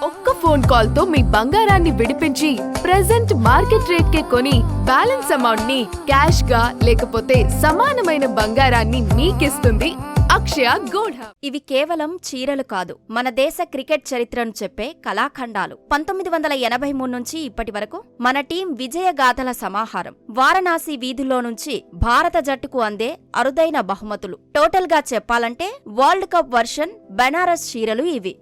ఒక్క phone call తో మీ బంగారాన్ని విడిపించి ప్రెజెంట్ మార్కెట్ రేట్ కే కొని బ్యాలెన్స్ అమౌంట్ ని క్యాష్ గా లేకపోతే సమానమైన బంగారాన్ని మీకిస్తుంది అక్షయ గోల్డ్ హబ్. ఇవి కేవలం చీరలు కాదు, మన దేశ క్రికెట్ చరిత్రను చెప్పే కళాఖండాలు. 1983 నుంచి ఇప్పటి వరకు మన టీం విజయగాథల సమాహారం. వారణాసి వీధుల్లో నుంచి భారత జట్టుకు అందే అరుదైన బహుమతులు. టోటల్ గా చెప్పాలంటే వరల్డ్ కప్ వర్షన్ బెనారస్ చీరలు ఇవి.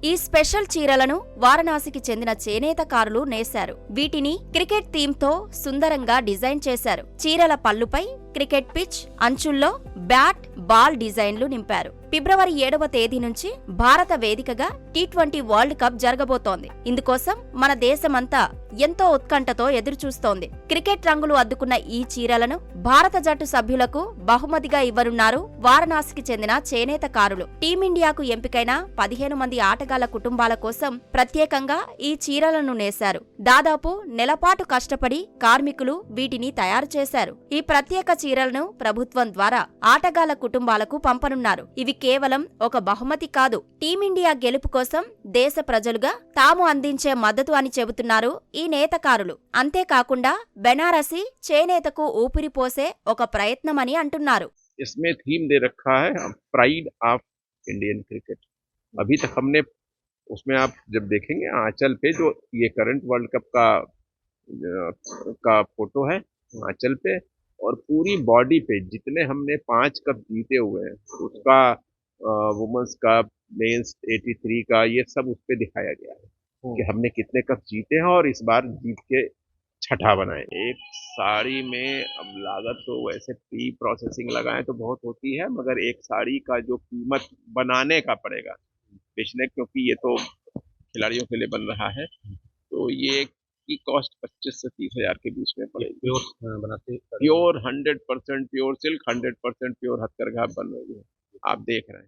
ఈ స్పెషల్ చీరలను వారణాసికి చెందిన చేనేతకారులు నేశారు. వీటిని క్రికెట్ థీమ్తో సుందరంగా డిజైన్ చేశారు. చీరల పళ్ళుపై క్రికెట్ పిచ్, అంచుల్లో బ్యాట్, బాల్ డిజైన్లు నింపారు. ఫిబ్రవరి 7వ తేదీ నుంచి భారత వేదికగా T20 వరల్డ్ కప్ జరగబోతోంది. ఇందుకోసం మన దేశమంతా ఎంతో ఉత్కంఠతో ఎదురుచూస్తోంది. క్రికెట్ రంగులు అద్దుకున్న ఈ చీరలను భారత జట్టు సభ్యులకు బహుమతిగా ఇవ్వనున్నారు వారణాసికి చెందిన చేనేతకారులు. టీమిండియాకు ఎంపికైన 15 మంది ఆటగాళ్ల కుటుంబాల కోసం ప్రత్యేకంగా ఈ చీరలను నేశారు. దాదాపు నెలపాటు కష్టపడి కార్మికులు వీటిని తయారు చేశారు. ఈ ప్రత్యేక చీరలను ప్రభుత్వం ద్వారా ఆటగాళ్ల కుటుంబాలకు పంపనున్నారు. ఇవి కేవలం ఒక బహుమతి కాదు, టీమిండియా గెలుపు కోసం దేశ ప్రజలుగా తాము అందించే మద్దతు అని చెబుతున్నారు ఈ నేతకారులు. అంతేకాకుండా బెనారసి చేనేతకు ఊపిరిపోసే ఒక ప్రయత్నమని అంటున్నారు. इसमें थीम दे रखा है प्राइड ऑफ इंडियन क्रिकेट। अभी तक हमने उसमें आप जब देखेंगे आंचल पे जो ये करंट वर्ल्ड कप का फोटो है आंचल पे, और पूरी बॉडी पे जितने हमने 5 कप जीते हुए हैं उसका वुमेन्स कप, मेंस 83 का, ये सब उस पे दिखाया गया है कि हमने कितने कप जीते हैं और इस बार जीत के छठा बनाए। एक साड़ी में अब लागत तो वैसे प्री प्रोसेसिंग लगाएं तो बहुत होती है, मगर एक साड़ी का जो कीमत बनाने का पड़ेगा बेचने, क्योंकि ये तो खिलाड़ियों के लिए बन रहा है, तो ये की कॉस्ट 25 से 30 हजार के बीच में पड़ेगी। प्योर बनाते, प्योर 100% प्योर सिल्क, 100% प्योर हथकरघा बन रही है, आप देख रहे हैं।